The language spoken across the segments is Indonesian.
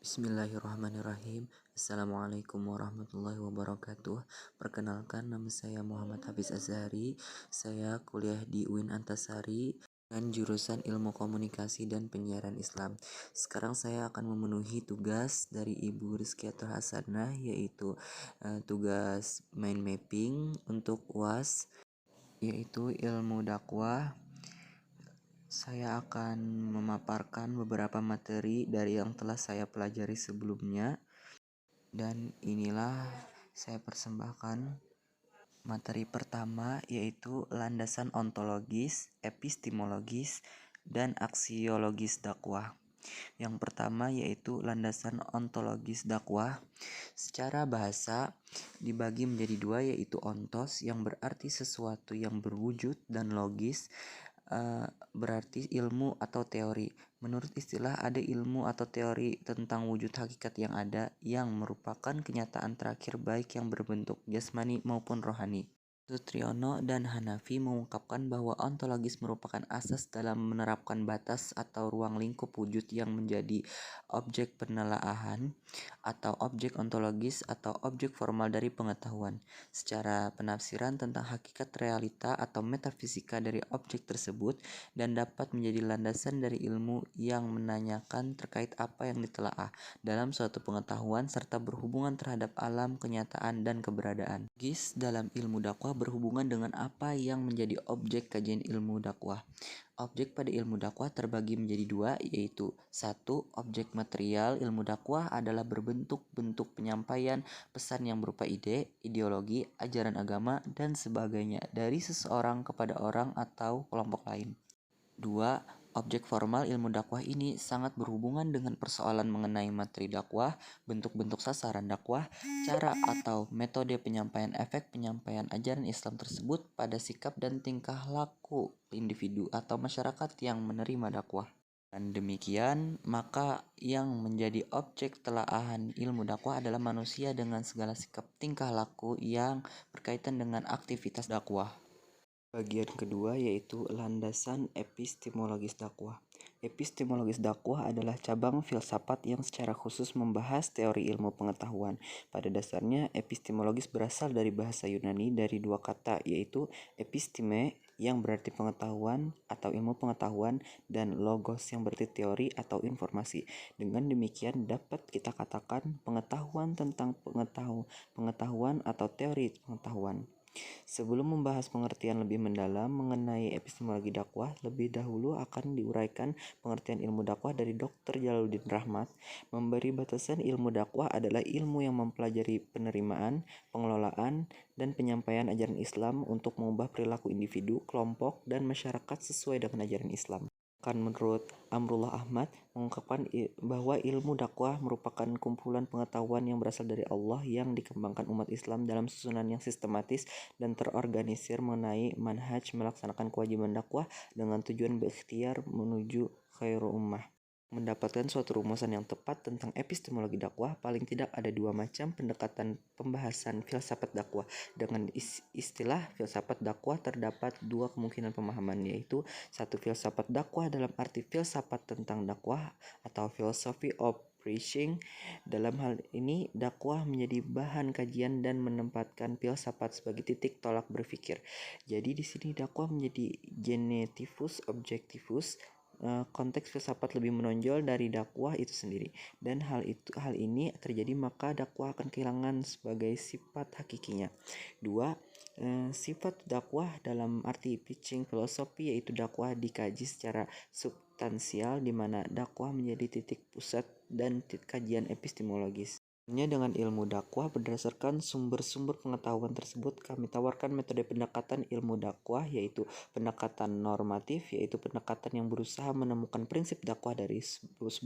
Bismillahirrahmanirrahim. Assalamualaikum warahmatullahi wabarakatuh. Perkenalkan, nama saya Muhammad Hafiz Azhari. Saya kuliah di UIN Antasari dengan jurusan Ilmu Komunikasi dan Penyiaran Islam. Sekarang saya akan memenuhi tugas dari Ibu Rizkiatul Hasanah, yaitu tugas mind mapping untuk UAS, yaitu ilmu dakwah. Saya akan memaparkan beberapa materi dari yang telah saya pelajari sebelumnya, dan inilah saya persembahkan. Materi pertama yaitu landasan ontologis, epistemologis, dan aksiologis dakwah. Yang pertama yaitu landasan ontologis dakwah. Secara bahasa dibagi menjadi dua, yaitu ontos yang berarti sesuatu yang berwujud dan logis berarti ilmu atau teori. Menurut istilah, ada ilmu atau teori tentang wujud hakikat yang ada, yang merupakan kenyataan terakhir baik yang berbentuk jasmani maupun rohani. Sutriono dan Hanafi mengungkapkan bahwa ontologis merupakan asas dalam menerapkan batas atau ruang lingkup wujud yang menjadi objek penelaahan atau objek ontologis atau objek formal dari pengetahuan. Secara penafsiran tentang hakikat realita atau metafisika dari objek tersebut, dan dapat menjadi landasan dari ilmu yang menanyakan terkait apa yang ditelaah dalam suatu pengetahuan serta berhubungan terhadap alam kenyataan dan keberadaan. Logis dalam ilmu dakwah berhubungan dengan apa yang menjadi objek kajian ilmu dakwah. Objek pada ilmu dakwah terbagi menjadi dua, yaitu 1. Objek material ilmu dakwah adalah berbentuk-bentuk penyampaian pesan yang berupa ide, ideologi, ajaran agama, dan sebagainya dari seseorang kepada orang atau kelompok lain. 2. Objek formal ilmu dakwah ini sangat berhubungan dengan persoalan mengenai materi dakwah, bentuk-bentuk sasaran dakwah, cara atau metode penyampaian, efek penyampaian ajaran Islam tersebut pada sikap dan tingkah laku individu atau masyarakat yang menerima dakwah. Dan demikian, maka yang menjadi objek telaahan ilmu dakwah adalah manusia dengan segala sikap tingkah laku yang berkaitan dengan aktivitas dakwah. Bagian kedua yaitu landasan epistemologis dakwah. Epistemologis dakwah adalah cabang filsafat yang secara khusus membahas teori ilmu pengetahuan. Pada dasarnya, epistemologis berasal dari bahasa Yunani dari dua kata, yaitu episteme yang berarti pengetahuan atau ilmu pengetahuan, dan logos yang berarti teori atau informasi. Dengan demikian dapat kita katakan pengetahuan tentang pengetahuan atau teori pengetahuan. Sebelum membahas pengertian lebih mendalam mengenai epistemologi dakwah, lebih dahulu akan diuraikan pengertian ilmu dakwah dari Dr. Jalaluddin Rahmat. Memberi batasan ilmu dakwah adalah ilmu yang mempelajari penerimaan, pengelolaan, dan penyampaian ajaran Islam untuk mengubah perilaku individu, kelompok, dan masyarakat sesuai dengan ajaran Islam. Kan menurut Amrullah Ahmad mengungkapkan bahwa ilmu dakwah merupakan kumpulan pengetahuan yang berasal dari Allah yang dikembangkan umat Islam dalam susunan yang sistematis dan terorganisir mengenai manhaj melaksanakan kewajiban dakwah dengan tujuan berikhtiar menuju khairu ummah. Mendapatkan suatu rumusan yang tepat tentang epistemologi dakwah, paling tidak ada dua macam pendekatan pembahasan filsafat dakwah. Dengan istilah filsafat dakwah terdapat dua kemungkinan pemahaman, yaitu 1. Filsafat dakwah dalam arti filsafat tentang dakwah atau philosophy of preaching. Dalam hal ini dakwah menjadi bahan kajian dan menempatkan filsafat sebagai titik tolak berpikir. Jadi di sini dakwah menjadi genetivus objectivus. Konteks filsafat lebih menonjol dari dakwah itu sendiri, dan hal ini terjadi maka dakwah akan kehilangan sebagai sifat hakikinya. 2. Sifat dakwah dalam arti preaching philosophy, yaitu dakwah dikaji secara substansial di mana dakwah menjadi titik pusat dan kajian epistemologis. Dengan ilmu dakwah berdasarkan sumber-sumber pengetahuan tersebut, kami tawarkan metode pendekatan ilmu dakwah, yaitu pendekatan normatif, yaitu pendekatan yang berusaha menemukan prinsip dakwah dari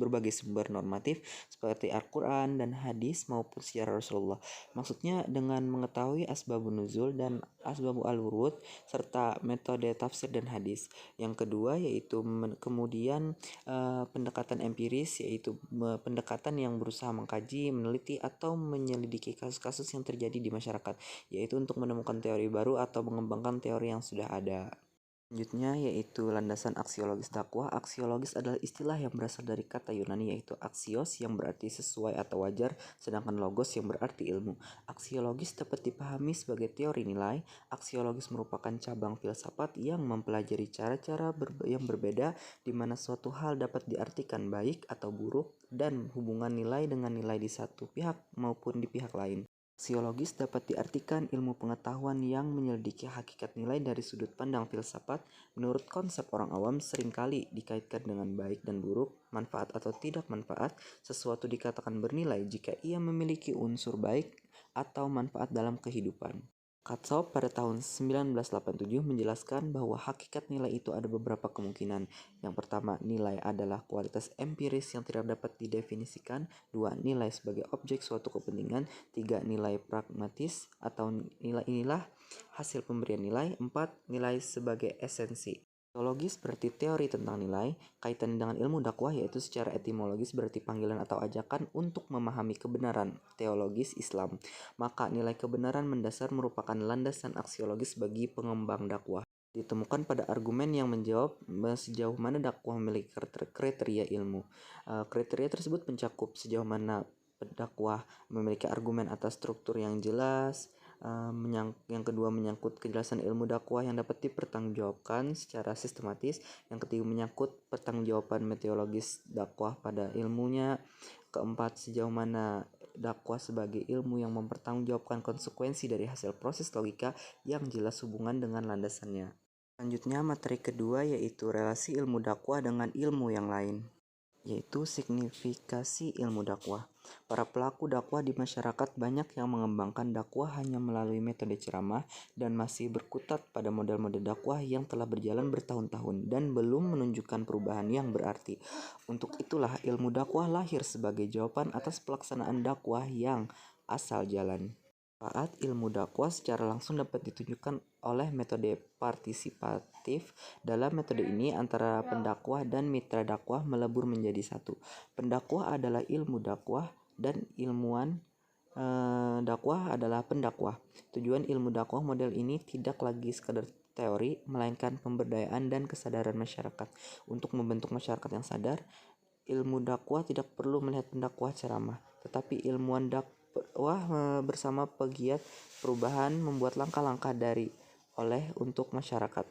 berbagai sumber normatif seperti Al-Quran dan hadis maupun syiar Rasulullah. Maksudnya dengan mengetahui asbabun nuzul dan asbabul al-wurud serta metode tafsir dan hadis. Yang kedua yaitu kemudian pendekatan empiris, yaitu pendekatan yang berusaha mengkaji, meneliti, atau menyelidiki kasus-kasus yang terjadi di masyarakat, yaitu untuk menemukan teori baru atau mengembangkan teori yang sudah ada. Selanjutnya yaitu landasan aksiologis dakwah. Aksiologis adalah istilah yang berasal dari kata Yunani yaitu aksios yang berarti sesuai atau wajar, sedangkan logos yang berarti ilmu. Aksiologis dapat dipahami sebagai teori nilai. Aksiologis merupakan cabang filsafat yang mempelajari cara-cara yang berbeda di mana suatu hal dapat diartikan baik atau buruk dan hubungan nilai dengan nilai di satu pihak maupun di pihak lain. Aksiologis dapat diartikan ilmu pengetahuan yang menyelidiki hakikat nilai dari sudut pandang filsafat. Menurut konsep orang awam seringkali dikaitkan dengan baik dan buruk, manfaat atau tidak manfaat. Sesuatu dikatakan bernilai jika ia memiliki unsur baik atau manfaat dalam kehidupan. Katsaw pada tahun 1987 menjelaskan bahwa hakikat nilai itu ada beberapa kemungkinan. Yang pertama, nilai adalah kualitas empiris yang tidak dapat didefinisikan. 2. Nilai sebagai objek suatu kepentingan. 3. Nilai pragmatis atau nilai inilah hasil pemberian nilai. 4. Nilai sebagai esensi. Teologis berarti teori tentang nilai. Kaitan dengan ilmu dakwah yaitu secara etimologis berarti panggilan atau ajakan untuk memahami kebenaran teologis Islam. Maka nilai kebenaran mendasar merupakan landasan aksiologis bagi pengembang dakwah. Ditemukan pada argumen yang menjawab sejauh mana dakwah memiliki kriteria ilmu. Kriteria tersebut mencakup sejauh mana dakwah memiliki argumen atas struktur yang jelas. Yang kedua menyangkut kejelasan ilmu dakwah yang dapat dipertanggungjawabkan secara sistematis. Yang ketiga menyangkut pertanggungjawaban metodologis dakwah pada ilmunya. Keempat, sejauh mana dakwah sebagai ilmu yang mempertanggungjawabkan konsekuensi dari hasil proses logika yang jelas hubungan dengan landasannya. Selanjutnya materi kedua yaitu relasi ilmu dakwah dengan ilmu yang lain, yaitu signifikasi ilmu dakwah. Para pelaku dakwah di masyarakat banyak yang mengembangkan dakwah hanya melalui metode ceramah dan masih berkutat pada model-model dakwah yang telah berjalan bertahun-tahun dan belum menunjukkan perubahan yang berarti. Untuk itulah ilmu dakwah lahir sebagai jawaban atas pelaksanaan dakwah yang asal jalan. Manfaat ilmu dakwah secara langsung dapat ditunjukkan oleh metode partisipatif. Dalam metode ini antara pendakwah dan mitra dakwah melebur menjadi satu. Pendakwah adalah ilmu dakwah dan ilmuwan dakwah adalah pendakwah. Tujuan ilmu dakwah model ini tidak lagi sekadar teori, melainkan pemberdayaan dan kesadaran masyarakat. Untuk membentuk masyarakat yang sadar, ilmu dakwah tidak perlu melihat pendakwah ceramah, tetapi ilmuwan dakwah bersama pegiat perubahan membuat langkah-langkah oleh untuk masyarakat.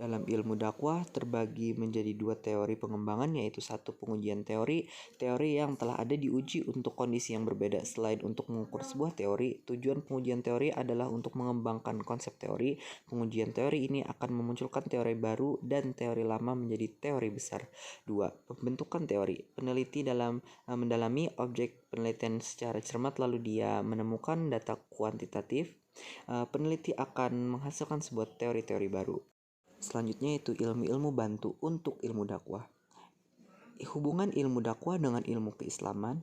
Dalam ilmu dakwah terbagi menjadi dua teori pengembangan, yaitu satu pengujian teori yang telah ada diuji untuk kondisi yang berbeda. Selain untuk mengukur sebuah teori, tujuan pengujian teori adalah untuk mengembangkan konsep teori. Pengujian teori ini akan memunculkan teori baru dan teori lama menjadi teori besar. 2. Pembentukan teori. Peneliti dalam mendalami objek penelitian secara cermat lalu dia menemukan data kuantitatif. Peneliti akan menghasilkan sebuah teori-teori baru. Selanjutnya yaitu ilmu-ilmu bantu untuk ilmu dakwah. Hubungan ilmu dakwah dengan ilmu keislaman,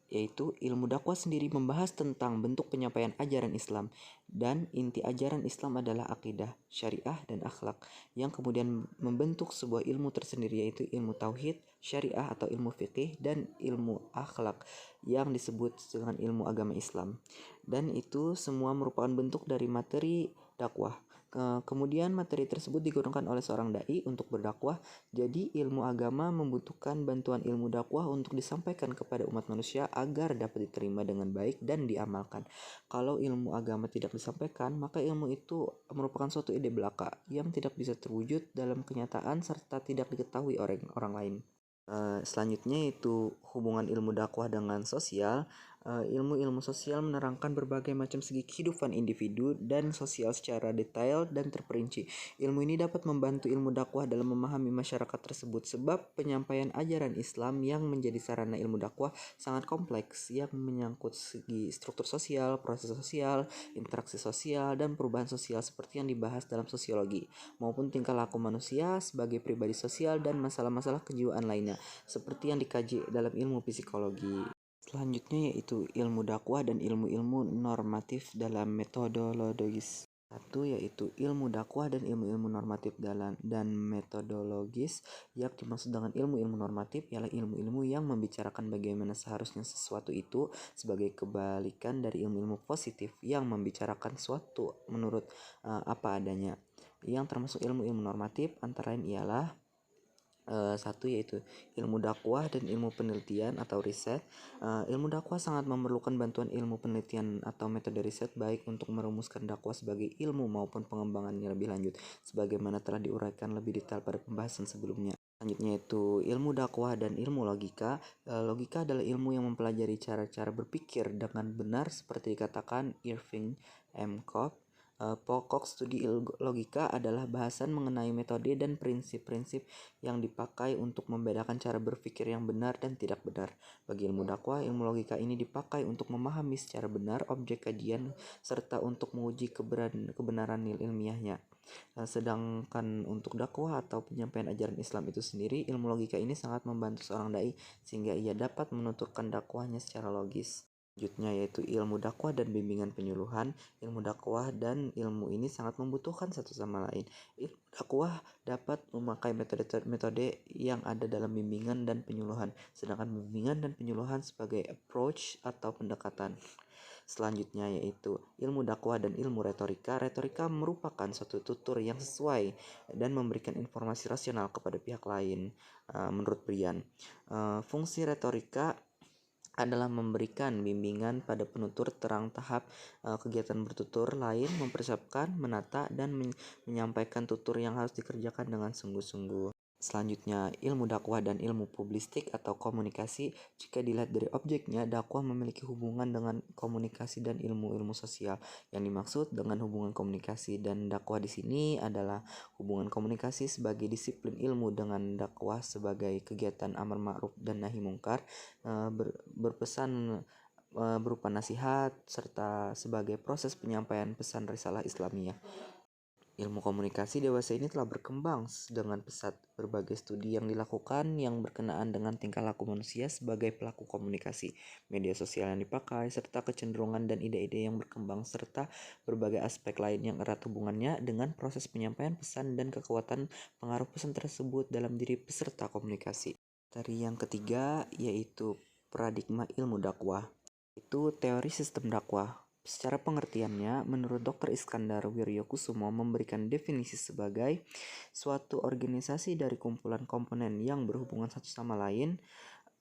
yaitu ilmu dakwah sendiri membahas tentang bentuk penyampaian ajaran Islam, dan inti ajaran Islam adalah akidah, syariah, dan akhlak yang kemudian membentuk sebuah ilmu tersendiri yaitu ilmu tauhid, syariah atau ilmu fikih, dan ilmu akhlak yang disebut dengan ilmu agama Islam. Dan itu semua merupakan bentuk dari materi dakwah. Kemudian materi tersebut digunakan oleh seorang dai untuk berdakwah. Jadi ilmu agama membutuhkan bantuan ilmu dakwah untuk disampaikan kepada umat manusia agar dapat diterima dengan baik dan diamalkan. Kalau ilmu agama tidak disampaikan, maka ilmu itu merupakan suatu ide belaka yang tidak bisa terwujud dalam kenyataan serta tidak diketahui oleh orang lain. Selanjutnya itu hubungan ilmu dakwah dengan sosial. Ilmu-ilmu sosial menerangkan berbagai macam segi kehidupan individu dan sosial secara detail dan terperinci. Ilmu ini dapat membantu ilmu dakwah dalam memahami masyarakat tersebut sebab penyampaian ajaran Islam yang menjadi sarana ilmu dakwah sangat kompleks yang menyangkut segi struktur sosial, proses sosial, interaksi sosial, dan perubahan sosial seperti yang dibahas dalam sosiologi, maupun tingkah laku manusia sebagai pribadi sosial dan masalah-masalah kejiwaan lainnya seperti yang dikaji dalam ilmu psikologi. Selanjutnya yaitu ilmu dakwah dan ilmu-ilmu normatif dalam metodologis. Satu yaitu ilmu dakwah dan ilmu-ilmu normatif dan metodologis. Yang dimaksud dengan ilmu-ilmu normatif ialah ilmu-ilmu yang membicarakan bagaimana seharusnya sesuatu itu sebagai kebalikan dari ilmu-ilmu positif yang membicarakan suatu menurut apa adanya. yang termasuk ilmu-ilmu normatif antara lain ialah satu yaitu ilmu dakwah dan ilmu penelitian atau riset. Ilmu dakwah sangat memerlukan bantuan ilmu penelitian atau metode riset baik untuk merumuskan dakwah sebagai ilmu maupun pengembangannya lebih lanjut sebagaimana telah diuraikan lebih detail pada pembahasan sebelumnya. Selanjutnya yaitu ilmu dakwah dan ilmu logika. Logika adalah ilmu yang mempelajari cara-cara berpikir dengan benar seperti dikatakan Irving M. Cobb. Pokok studi logika adalah bahasan mengenai metode dan prinsip-prinsip yang dipakai untuk membedakan cara berpikir yang benar dan tidak benar. Bagi ilmu dakwah, ilmu logika ini dipakai untuk memahami secara benar objek kajian serta untuk menguji kebenaran ilmiahnya. Sedangkan untuk dakwah atau penyampaian ajaran Islam itu sendiri, ilmu logika ini sangat membantu seorang dai sehingga ia dapat menuturkan dakwahnya secara logis. Selanjutnya yaitu ilmu dakwah dan bimbingan penyuluhan. Ilmu dakwah dan ilmu ini sangat membutuhkan satu sama lain. Ilmu dakwah dapat memakai metode-metode yang ada dalam bimbingan dan penyuluhan, sedangkan bimbingan dan penyuluhan sebagai approach atau pendekatan. Selanjutnya yaitu ilmu dakwah dan ilmu retorika. Retorika merupakan suatu tutur yang sesuai dan memberikan informasi rasional kepada pihak lain. Menurut Brian, fungsi retorika adalah memberikan bimbingan pada penutur terang tahap kegiatan bertutur lain, mempersiapkan, menata, dan menyampaikan tutur yang harus dikerjakan dengan sungguh-sungguh. Selanjutnya, ilmu dakwah dan ilmu publistik atau komunikasi. Jika dilihat dari objeknya, dakwah memiliki hubungan dengan komunikasi dan ilmu-ilmu sosial. Yang dimaksud dengan hubungan komunikasi dan dakwah di sini adalah hubungan komunikasi sebagai disiplin ilmu dengan dakwah sebagai kegiatan amar ma'ruf dan nahi mungkar, berpesan berupa nasihat serta sebagai proses penyampaian pesan risalah Islamiyah. Ilmu komunikasi dewasa ini telah berkembang dengan pesat. Berbagai studi yang dilakukan yang berkenaan dengan tingkah laku manusia sebagai pelaku komunikasi, media sosial yang dipakai, serta kecenderungan dan ide-ide yang berkembang, serta berbagai aspek lain yang erat hubungannya dengan proses penyampaian pesan dan kekuatan pengaruh pesan tersebut dalam diri peserta komunikasi. Materi yang ketiga yaitu paradigma ilmu dakwah. Itu teori sistem dakwah. Secara pengertiannya, menurut Dr. Iskandar Wiryokusumo memberikan definisi sebagai suatu organisasi dari kumpulan komponen yang berhubungan satu sama lain.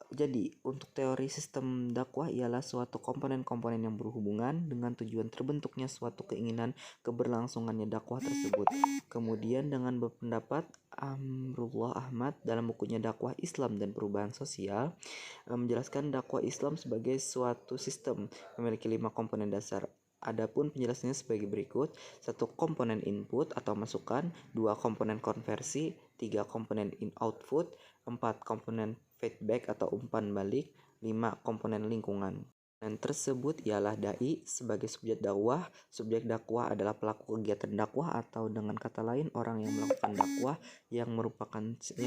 Jadi, untuk teori sistem dakwah ialah suatu komponen-komponen yang berhubungan dengan tujuan terbentuknya suatu keinginan keberlangsungannya dakwah tersebut. Kemudian dengan berpendapat Amrullah Ahmad dalam bukunya Dakwah Islam dan Perubahan Sosial menjelaskan dakwah Islam sebagai suatu sistem memiliki 5 komponen dasar. Adapun penjelasannya sebagai berikut: 1 komponen input atau masukan, 2 komponen konversi, 3 komponen output, 4 komponen feedback atau umpan balik, 5 komponen lingkungan. Dan tersebut ialah dai sebagai subjek dakwah. Subjek dakwah adalah pelaku kegiatan dakwah atau dengan kata lain orang yang melakukan dakwah yang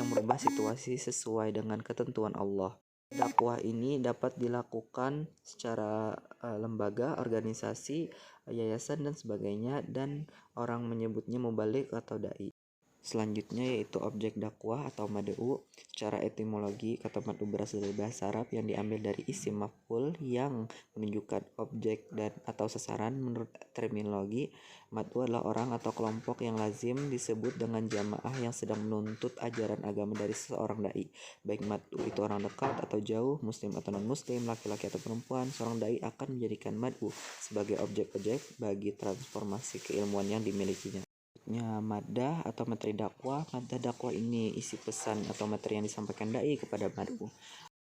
merubah situasi sesuai dengan ketentuan Allah. Dakwah ini dapat dilakukan secara lembaga, organisasi, yayasan dan sebagainya, dan orang menyebutnya mubalik atau dai. Selanjutnya yaitu objek dakwah atau mad'u. Secara etimologi, kata mad'u berasal dari bahasa Arab yang diambil dari isim maf'ul yang menunjukkan objek dan atau sasaran. Menurut terminologi, mad'u adalah orang atau kelompok yang lazim disebut dengan jamaah yang sedang menuntut ajaran agama dari seseorang dai. Baik mad'u itu orang dekat atau jauh, muslim atau non-muslim, laki-laki atau perempuan, seorang dai akan menjadikan mad'u sebagai objek-objek bagi transformasi keilmuan yang dimilikinya. Maddah atau materi dakwah. Maddah dakwah ini isi pesan atau materi yang disampaikan dai kepada mad'u.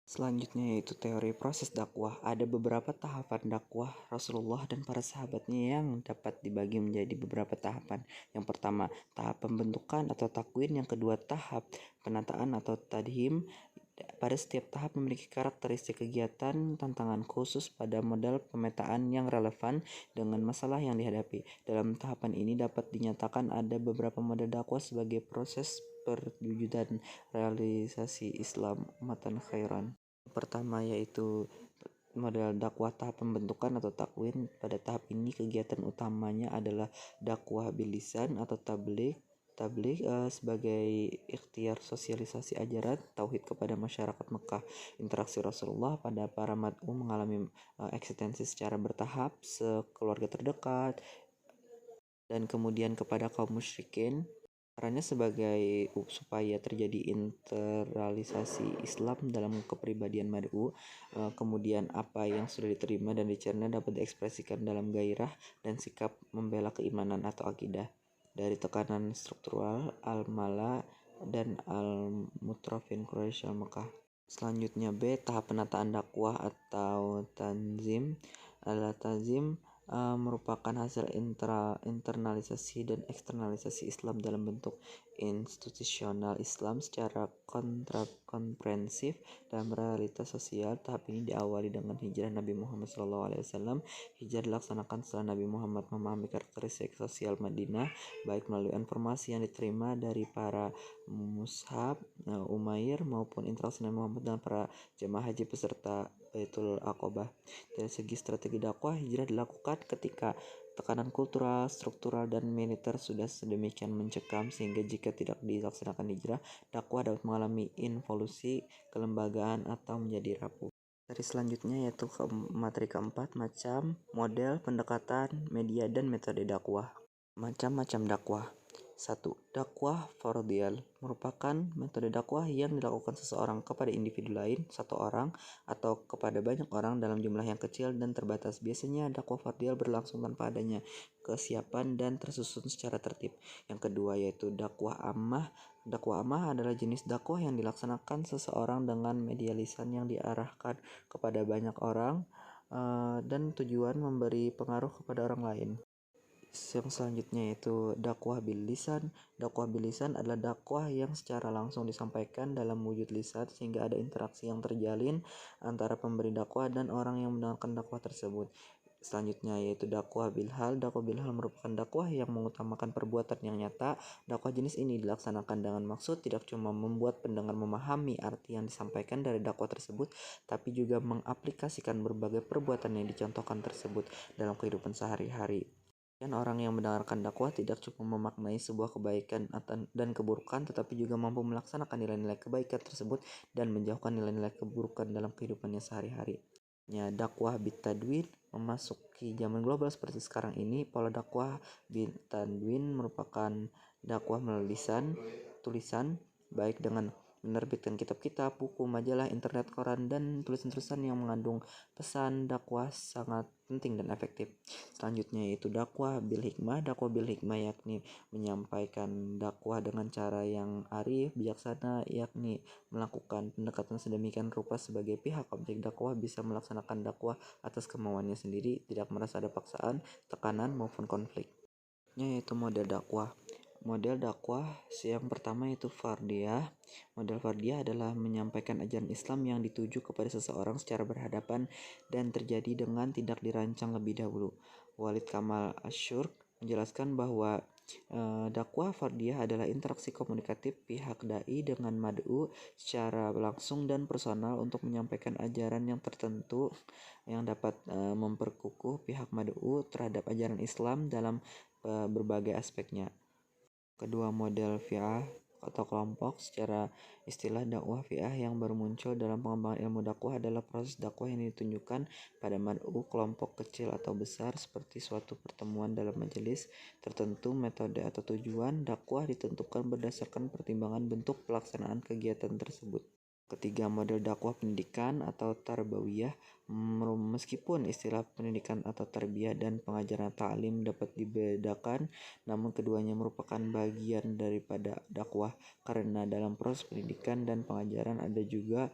Selanjutnya yaitu teori proses dakwah. Ada beberapa tahapan dakwah Rasulullah dan para sahabatnya yang dapat dibagi menjadi beberapa tahapan. Yang pertama, tahap pembentukan atau takwin. Yang kedua, tahap penataan atau tadhim. Pada setiap tahap memiliki karakteristik kegiatan, tantangan khusus pada model pemetaan yang relevan dengan masalah yang dihadapi. Dalam tahapan ini dapat dinyatakan ada beberapa model dakwah sebagai proses perwujudan realisasi Islam umatan khairan. Pertama yaitu model dakwah tahap pembentukan atau takwin. Pada tahap ini kegiatan utamanya adalah dakwah bilisan atau tabligh sebagai ikhtiar sosialisasi ajaran tauhid kepada masyarakat Mekah. Interaksi Rasulullah pada para mad'u mengalami eksistensi secara bertahap. Sekeluarga terdekat, dan kemudian kepada kaum musyrikin. Caranya sebagai supaya terjadi internalisasi Islam dalam kepribadian mad'u, kemudian apa yang sudah diterima dan dicerna dapat diekspresikan dalam gairah dan sikap membela keimanan atau akidah dari tekanan struktural al-mala dan al-mutrafin Quraisy al-Makkah. Selanjutnya B. Tahap penataan dakwah atau tanzim. Tanzim merupakan hasil internalisasi dan eksternalisasi Islam dalam bentuk institusional Islam secara komprehensif dalam realitas sosial. Tahap ini diawali dengan hijrah Nabi Muhammad SAW. Hijrah dilaksanakan setelah Nabi Muhammad memahami karakteristik sosial Madinah, baik melalui informasi yang diterima dari para mushab, Umair, maupun interaksi Nabi Muhammad dengan para jemaah haji peserta Baitul Aqabah. Dari segi strategi dakwah, hijrah dilakukan ketika tekanan kultural, struktural, dan militer sudah sedemikian mencekam sehingga jika tidak dilaksanakan hijrah, dakwah dapat mengalami involusi kelembagaan atau menjadi rapuh. Dari selanjutnya yaitu materi keempat, macam, model, pendekatan, media, dan metode dakwah. Macam-macam dakwah. 1. Dakwah fardiyal merupakan metode dakwah yang dilakukan seseorang kepada individu lain, satu orang, atau kepada banyak orang dalam jumlah yang kecil dan terbatas. Biasanya dakwah fardiyal berlangsung tanpa adanya kesiapan dan tersusun secara tertib. Yang kedua yaitu dakwah ammah. Dakwah ammah adalah jenis dakwah yang dilaksanakan seseorang dengan media lisan yang diarahkan kepada banyak orang dan tujuan memberi pengaruh kepada orang lain. Yang selanjutnya yaitu dakwah bil lisan. Dakwah bil lisan adalah dakwah yang secara langsung disampaikan dalam wujud lisan sehingga ada interaksi yang terjalin antara pemberi dakwah dan orang yang mendengarkan dakwah tersebut. Selanjutnya yaitu dakwah bil hal. Dakwah bil hal merupakan dakwah yang mengutamakan perbuatan yang nyata. Dakwah jenis ini dilaksanakan dengan maksud tidak cuma membuat pendengar memahami arti yang disampaikan dari dakwah tersebut, tapi juga mengaplikasikan berbagai perbuatan yang dicontohkan tersebut dalam kehidupan sehari-hari. Dan orang yang mendengarkan dakwah tidak cukup memaknai sebuah kebaikan dan keburukan, tetapi juga mampu melaksanakan nilai-nilai kebaikan tersebut dan menjauhkan nilai-nilai keburukan dalam kehidupannya sehari-hari. Dakwah bitadwin memasuki zaman global seperti sekarang ini, pola dakwah bitadwin merupakan dakwah melalui tulisan, baik dengan menerbitkan kitab-kitab, buku, majalah, internet, koran, dan tulisan-tulisan yang mengandung pesan dakwah sangat penting dan efektif. Selanjutnya yaitu dakwah bil hikmah. Dakwah bil hikmah yakni menyampaikan dakwah dengan cara yang arif, bijaksana, yakni melakukan pendekatan sedemikian rupa sebagai pihak objek dakwah bisa melaksanakan dakwah atas kemauannya sendiri, tidak merasa ada paksaan, tekanan, maupun konflik. Yaitu model dakwah. Model dakwah yang pertama yaitu fardiyah. Model fardiyah adalah menyampaikan ajaran Islam yang dituju kepada seseorang secara berhadapan dan terjadi dengan tidak dirancang lebih dahulu. Walid Kamal Asyurk menjelaskan bahwa dakwah fardiyah adalah interaksi komunikatif pihak dai dengan mad'u secara langsung dan personal untuk menyampaikan ajaran yang tertentu yang dapat memperkukuh pihak mad'u terhadap ajaran Islam dalam berbagai aspeknya. Kedua, model fi'ah atau kelompok. Secara istilah, dakwah fi'ah yang baru muncul dalam pengembangan ilmu dakwah adalah proses dakwah yang ditunjukkan pada mad'u kelompok kecil atau besar seperti suatu pertemuan dalam majelis tertentu. Metode atau tujuan dakwah ditentukan berdasarkan pertimbangan bentuk pelaksanaan kegiatan tersebut. Ketiga, model dakwah pendidikan atau tarbawiyah. Meskipun istilah pendidikan atau tarbiyah dan pengajaran ta'lim dapat dibedakan, namun keduanya merupakan bagian daripada dakwah karena dalam proses pendidikan dan pengajaran ada juga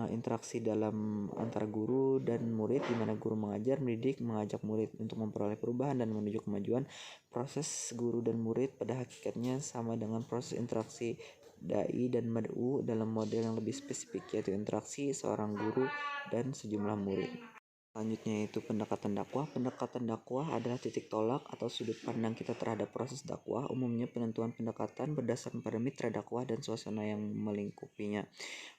interaksi dalam antara guru dan murid, di mana guru mengajar, mendidik, mengajak murid untuk memperoleh perubahan dan menuju kemajuan. Proses guru dan murid pada hakikatnya sama dengan proses interaksi dai dan mad'u dalam model yang lebih spesifik, yaitu interaksi seorang guru dan sejumlah murid. Selanjutnya yaitu pendekatan dakwah. Pendekatan dakwah adalah titik tolak atau sudut pandang kita terhadap proses dakwah. Umumnya penentuan pendekatan berdasarkan pada mitra dakwah dan suasana yang melingkupinya.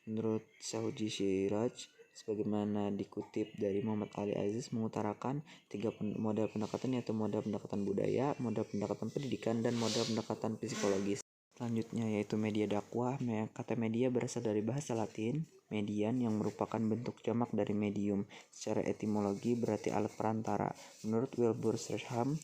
Menurut Sahuji Siraj, sebagaimana dikutip dari Muhammad Ali Aziz, mengutarakan tiga model pendekatan, yaitu model pendekatan budaya, model pendekatan pendidikan, dan model pendekatan psikologis. Selanjutnya yaitu media dakwah. Kata media berasal dari bahasa Latin median yang merupakan bentuk jamak dari medium. Secara etimologi berarti alat perantara. Menurut Wilbur Sherham,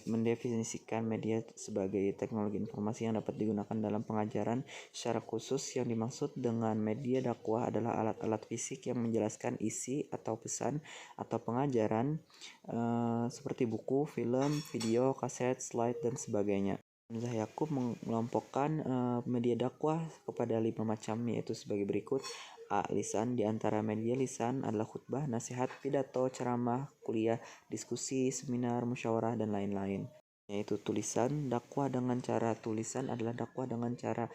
mendefinisikan media sebagai teknologi informasi yang dapat digunakan dalam pengajaran. Secara khusus yang dimaksud dengan media dakwah adalah alat-alat fisik yang menjelaskan isi atau pesan atau pengajaran seperti buku, film, video, kaset, slide, dan sebagainya. Hamzah Yakub mengelompokkan media dakwah kepada 5 macam, yaitu sebagai berikut. A. Lisan. Di antara media lisan adalah khutbah, nasihat, pidato, ceramah, kuliah, diskusi, seminar, musyawarah, dan lain-lain. Yaitu tulisan. Dakwah dengan cara tulisan adalah dakwah dengan cara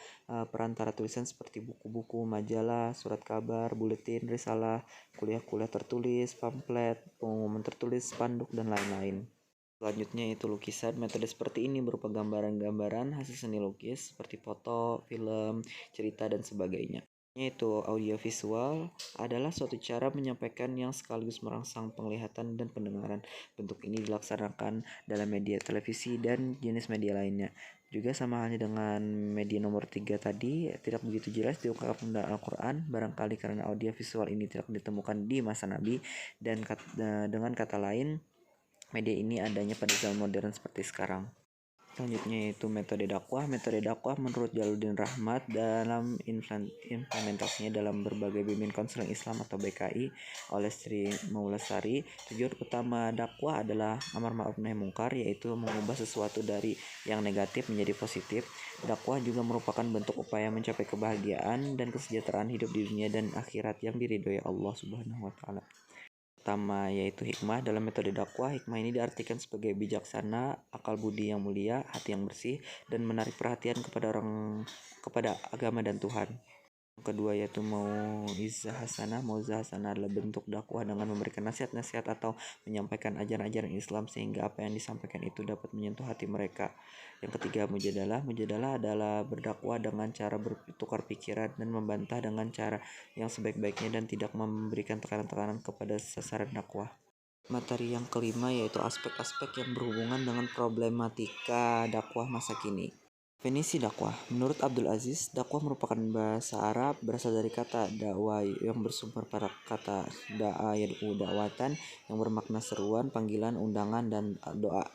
perantara tulisan seperti buku-buku, majalah, surat kabar, buletin, risalah, kuliah-kuliah tertulis, pamflet, pengumuman tertulis, spanduk, dan lain-lain. Selanjutnya itu lukisan. Metode seperti ini berupa gambaran-gambaran hasil seni lukis seperti foto, film, cerita, dan sebagainya. Yaitu audiovisual adalah suatu cara menyampaikan yang sekaligus merangsang penglihatan dan pendengaran. Bentuk ini dilaksanakan dalam media televisi dan jenis media lainnya. Juga sama halnya dengan media nomor 3 tadi, tidak begitu jelas diungkapkan dalam Al-Quran, barangkali karena audiovisual ini tidak ditemukan di masa Nabi, dan dengan kata lain, media ini adanya pada zaman modern seperti sekarang. Selanjutnya yaitu metode dakwah. Metode dakwah menurut Jalaluddin Rahmat dalam implementasinya dalam berbagai bimbingan konseling Islam atau BKI oleh Sri Maulasari. Tujuan utama dakwah adalah amar ma'ruf nahi mungkar, yaitu mengubah sesuatu dari yang negatif menjadi positif. Dakwah juga merupakan bentuk upaya mencapai kebahagiaan dan kesejahteraan hidup di dunia dan akhirat yang diridhoi Allah Subhanahu wa taala. Pertama yaitu hikmah. Dalam metode dakwah, hikmah ini diartikan sebagai bijaksana, akal budi yang mulia, hati yang bersih, dan menarik perhatian kepada agama dan Tuhan. Yang kedua yaitu mau'izah hasanah. Mau'izah hasanah adalah bentuk dakwah dengan memberikan nasihat-nasihat atau menyampaikan ajaran-ajaran Islam sehingga apa yang disampaikan itu dapat menyentuh hati mereka. Yang ketiga mujadalah. Mujadalah adalah berdakwah dengan cara bertukar pikiran dan membantah dengan cara yang sebaik-baiknya dan tidak memberikan tekanan-tekanan kepada sasaran dakwah. Materi yang kelima yaitu aspek-aspek yang berhubungan dengan problematika dakwah masa kini. Definisi dakwah. Menurut Abdul Aziz, dakwah merupakan bahasa Arab berasal dari kata dakwah yang bersumber pada kata da'a yad'u da'watan yang bermakna seruan, panggilan, undangan, dan doa.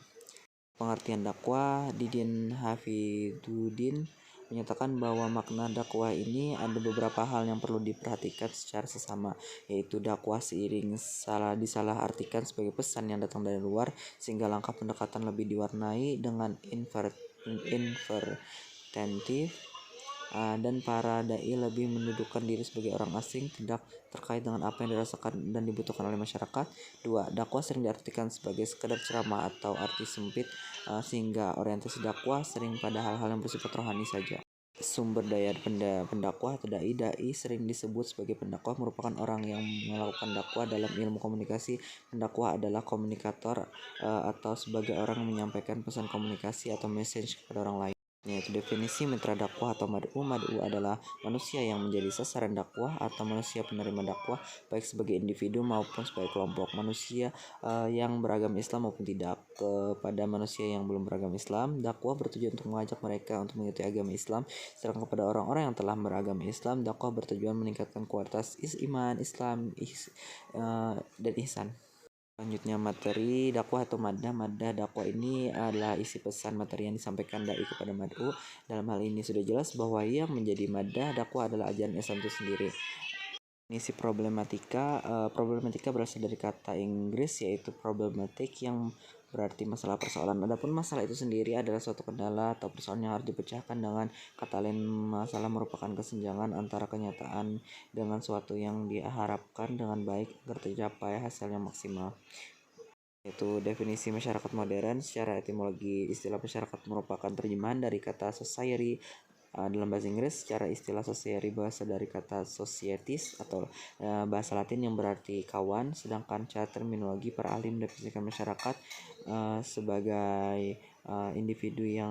Pengertian dakwah. Didin Hafiduddin menyatakan bahwa makna dakwah ini ada beberapa hal yang perlu diperhatikan secara sesama, yaitu dakwah disalahartikan sebagai pesan yang datang dari luar sehingga langkah pendekatan lebih diwarnai dengan invertentif dan para dai lebih mendudukkan diri sebagai orang asing, tidak terkait dengan apa yang dirasakan dan dibutuhkan oleh masyarakat. 2. Dakwah sering diartikan sebagai sekedar ceramah atau arti sempit sehingga orientasi dakwah sering pada hal-hal yang bersifat rohani saja. Sumber daya pendakwah atau dai. Dai sering disebut sebagai pendakwah merupakan orang yang melakukan dakwah dalam ilmu komunikasi. Pendakwah adalah komunikator atau sebagai orang yang menyampaikan pesan komunikasi atau message kepada orang lain. Yaitu definisi mitra dakwah atau mad'u. Mad'u adalah manusia yang menjadi sasaran dakwah atau manusia penerima dakwah baik sebagai individu maupun sebagai kelompok. Manusia yang beragama Islam maupun tidak. Kepada manusia yang belum beragama Islam, dakwah bertujuan untuk mengajak mereka untuk mengikuti agama Islam. Sedangkan kepada orang-orang yang telah beragama Islam, dakwah bertujuan meningkatkan kualitas iman, Islam, dan ihsan. Selanjutnya materi dakwah atau maddah. Maddah dakwah ini adalah isi pesan materi yang disampaikan dai kepada mad'u. Dalam hal ini sudah jelas bahwa yang menjadi maddah dakwah adalah ajaran Islam itu sendiri. Definisi problematika. Problematika berasal dari kata Inggris yaitu problematic yang berarti masalah persoalan. Adapun masalah itu sendiri adalah suatu kendala atau persoalan yang harus dipecahkan. Dengan kata lain, masalah merupakan kesenjangan antara kenyataan dengan suatu yang diharapkan dengan baik agar tercapai hasil yang maksimal. Yaitu definisi masyarakat modern. Secara etimologi, istilah masyarakat merupakan terjemahan dari kata society dalam bahasa Inggris. Secara istilah society berasal dari kata societies atau bahasa Latin yang berarti kawan, sedangkan secara terminologi para ahli mendefinisikan masyarakat sebagai individu yang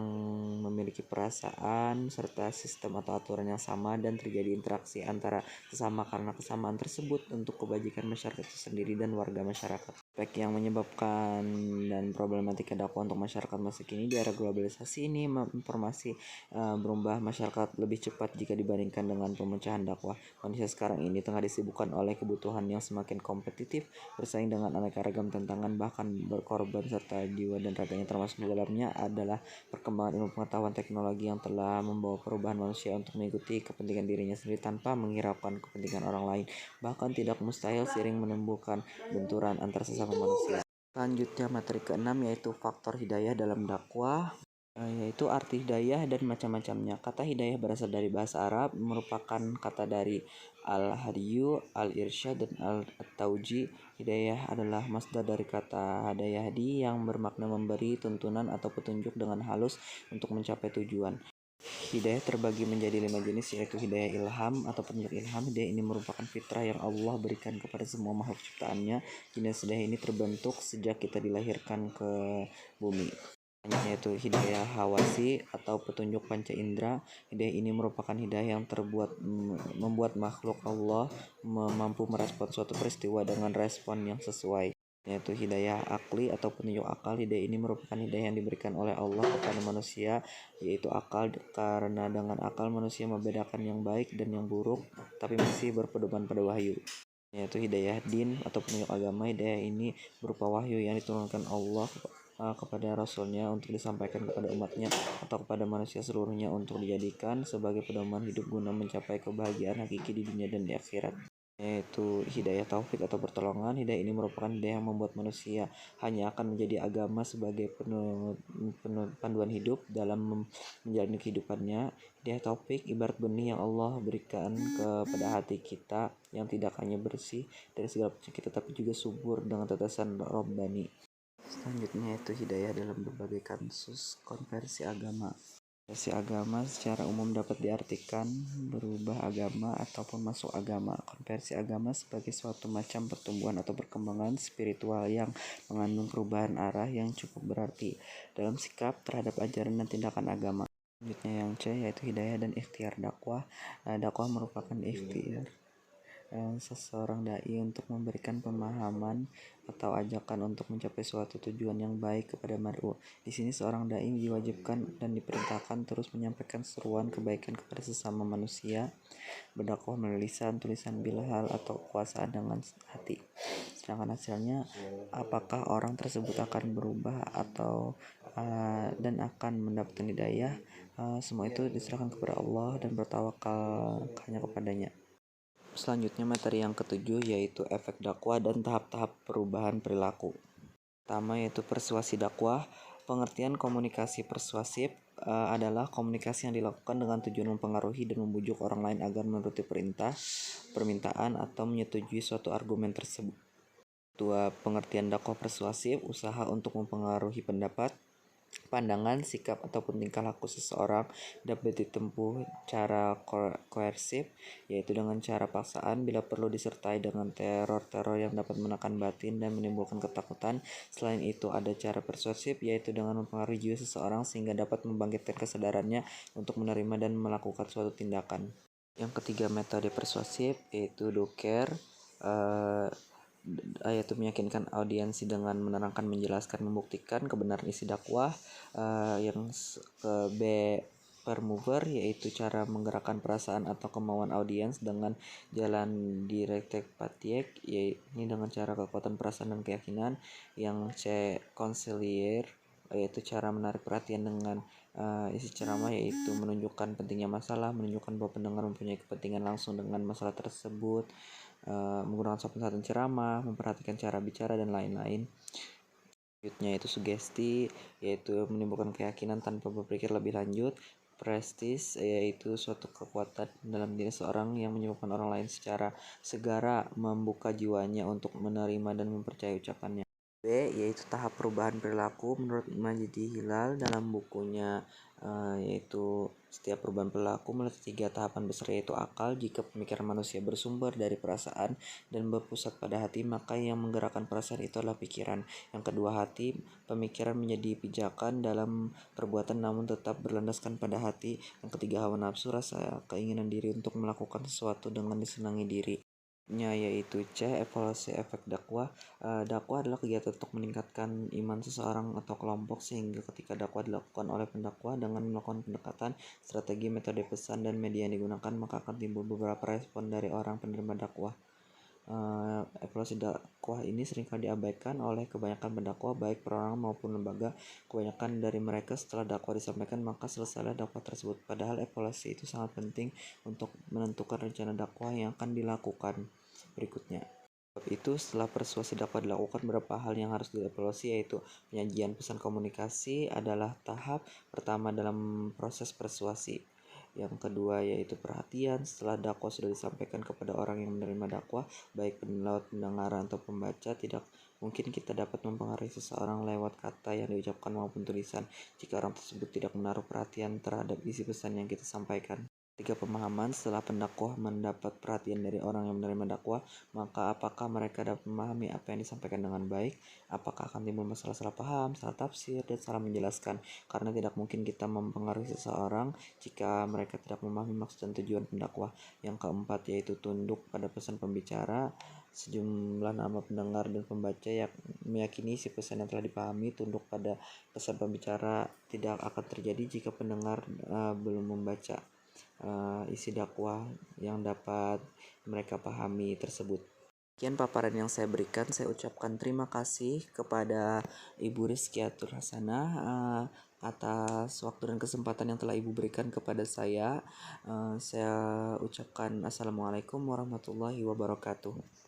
memiliki perasaan serta sistem atau aturan yang sama dan terjadi interaksi antara sesama karena kesamaan tersebut untuk kebajikan masyarakat itu sendiri dan warga masyarakat. Aspek yang menyebabkan dan problematika dakwah untuk masyarakat masa kini di era globalisasi ini informasi berubah masyarakat lebih cepat jika dibandingkan dengan pemecahan dakwah. Kondisi sekarang ini tengah disibukkan oleh kebutuhan yang semakin kompetitif, bersaing dengan aneka ragam tantangan, bahkan berkorban serta jiwa dan raganya, termasuk di dalamnya adalah perkembangan ilmu pengetahuan teknologi yang telah membawa perubahan manusia untuk mengikuti kepentingan dirinya sendiri tanpa menghiraukan kepentingan orang lain. Bahkan tidak mustahil sering menimbulkan benturan antar sesama manusia. Selanjutnya materi ke-6 yaitu faktor hidayah dalam dakwah, yaitu arti hidayah dan macam-macamnya. Kata hidayah berasal dari bahasa Arab, merupakan kata dari al-hadiyu, al-irsyad, dan al-tauji. Hidayah adalah masdar dari kata hadayahdi yang bermakna memberi tuntunan atau petunjuk dengan halus untuk mencapai tujuan. Hidayah terbagi menjadi 5 jenis, yaitu hidayah ilham atau petunjuk ilham. Hidayah ini merupakan fitrah yang Allah berikan kepada semua makhluk ciptaannya. Jenis hidayah ini terbentuk sejak kita dilahirkan ke bumi, yaitu hidayah hawasi atau petunjuk panca indera. Hidayah ini merupakan hidayah yang membuat makhluk Allah mampu merespon suatu peristiwa dengan respon yang sesuai, yaitu hidayah akli atau petunjuk akal. Hidayah ini merupakan hidayah yang diberikan oleh Allah kepada manusia, yaitu akal, karena dengan akal manusia membedakan yang baik dan yang buruk, tapi masih berpedoman pada wahyu, yaitu hidayah din atau petunjuk agama. Hidayah ini berupa wahyu yang diturunkan Allah kepada Rasulnya untuk disampaikan kepada umatnya atau kepada manusia seluruhnya untuk dijadikan sebagai pedoman hidup guna mencapai kebahagiaan hakiki di dunia dan di akhirat, yaitu hidayah taufik atau pertolongan. Hidayah ini merupakan hidayah yang membuat manusia hanya akan menjadi agama sebagai panduan hidup dalam menjalani kehidupannya. Hidayah taufik ibarat benih yang Allah berikan kepada hati kita yang tidak hanya bersih dari segala penyakit tetapi juga subur dengan tetesan robbani. Selanjutnya yaitu hidayah dalam berbagai kasus konversi agama. Konversi agama secara umum dapat diartikan berubah agama ataupun masuk agama. Konversi agama sebagai suatu macam pertumbuhan atau perkembangan spiritual yang mengandung perubahan arah yang cukup berarti dalam sikap terhadap ajaran dan tindakan agama. Selanjutnya yang C yaitu hidayah dan ikhtiar dakwah. Dakwah merupakan ikhtiar seseorang dai untuk memberikan pemahaman atau ajakan untuk mencapai suatu tujuan yang baik kepada mar'u. Di sini seorang dai diwajibkan dan diperintahkan terus menyampaikan seruan kebaikan kepada sesama manusia, berdakwah melalui lisan, tulisan, bilhal atau kuasaan dengan hati. Sedangkan hasilnya apakah orang tersebut akan berubah atau dan akan mendapatkan hidayah, semua itu diserahkan kepada Allah dan bertawakal hanya kepadanya. Selanjutnya materi yang ketujuh yaitu efek dakwah dan tahap-tahap perubahan perilaku. Pertama yaitu persuasi dakwah. Pengertian komunikasi persuasif adalah komunikasi yang dilakukan dengan tujuan mempengaruhi dan membujuk orang lain agar menuruti permintaan atau menyetujui suatu argumen tersebut. Dua, pengertian dakwah persuasif, usaha untuk mempengaruhi pendapat, pandangan, sikap, ataupun tingkah laku seseorang dapat ditempuh cara koersif, yaitu dengan cara paksaan bila perlu disertai dengan teror-teror yang dapat menekan batin dan menimbulkan ketakutan. Selain itu ada cara persuasif, yaitu dengan mempengaruhi jiwa seseorang sehingga dapat membangkitkan kesadarannya untuk menerima dan melakukan suatu tindakan. Yang ketiga metode persuasif yaitu doker, yaitu meyakinkan audiensi dengan menerangkan, menjelaskan, membuktikan kebenaran isi dakwah. Yang B permover, yaitu cara menggerakkan perasaan atau kemauan audiens dengan jalan direktek patiek, ini dengan cara kekuatan perasaan dan keyakinan. Yang C konsilier, yaitu cara menarik perhatian dengan isi ceramah, yaitu menunjukkan pentingnya masalah, menunjukkan bahwa pendengar mempunyai kepentingan langsung dengan masalah tersebut, menggunakan sopan santun ceramah, memperhatikan cara bicara dan lain-lain. Selanjutnya itu sugesti, yaitu menimbulkan keyakinan tanpa berpikir lebih lanjut. Prestis, yaitu suatu kekuatan dalam diri seorang yang menyebabkan orang lain secara segera membuka jiwanya untuk menerima dan mempercayai ucapannya. B yaitu tahap perubahan perilaku. Menurut Majdi Hilal dalam bukunya yaitu setiap perubahan perilaku melalui 3 tahapan besar, yaitu akal. Jika pemikiran manusia bersumber dari perasaan dan berpusat pada hati, maka yang menggerakkan perasaan itu adalah pikiran. Yang kedua, hati. Pemikiran menjadi pijakan dalam perbuatan namun tetap berlandaskan pada hati. Yang ketiga, hawa nafsu, rasa keinginan diri untuk melakukan sesuatu dengan disenangi diri. Yaitu C. Evaluasi efek dakwah. Dakwah adalah kegiatan untuk meningkatkan iman seseorang atau kelompok, sehingga ketika dakwah dilakukan oleh pendakwah dengan melakukan pendekatan, strategi, metode pesan, dan media yang digunakan, maka akan timbul beberapa respon dari orang penerima dakwah. Evaluasi dakwah ini seringkali diabaikan oleh kebanyakan pendakwah, baik perorangan maupun lembaga. Kebanyakan dari mereka setelah dakwah disampaikan maka selesailah dakwah tersebut, padahal evaluasi itu sangat penting untuk menentukan rencana dakwah yang akan dilakukan berikutnya. Sebab itu, setelah persuasi dakwah dilakukan, beberapa hal yang harus dievaluasi, yaitu penyajian pesan komunikasi adalah tahap pertama dalam proses persuasi. Yang kedua yaitu perhatian. Setelah dakwah sudah disampaikan kepada orang yang menerima dakwah, baik lewat pendengaran atau pembaca, tidak mungkin kita dapat mempengaruhi seseorang lewat kata yang diucapkan maupun tulisan jika orang tersebut tidak menaruh perhatian terhadap isi pesan yang kita sampaikan. Tiga, pemahaman. Setelah pendakwah mendapat perhatian dari orang yang menerima dakwah, maka apakah mereka dapat memahami apa yang disampaikan dengan baik? Apakah akan timbul masalah salah paham, salah tafsir, dan salah menjelaskan? Karena tidak mungkin kita mempengaruhi seseorang jika mereka tidak memahami maksud dan tujuan pendakwah. Yang keempat yaitu tunduk pada pesan pembicara. Sejumlah nama pendengar dan pembaca yang meyakini si pesan yang telah dipahami. Tunduk pada pesan pembicara tidak akan terjadi jika pendengar belum membaca isi dakwah yang dapat mereka pahami tersebut. Sekian paparan yang saya berikan. Saya ucapkan terima kasih kepada Ibu Rizkiatur Hasanah atas waktu dan kesempatan yang telah Ibu berikan kepada saya. Saya ucapkan Assalamualaikum warahmatullahi wabarakatuh.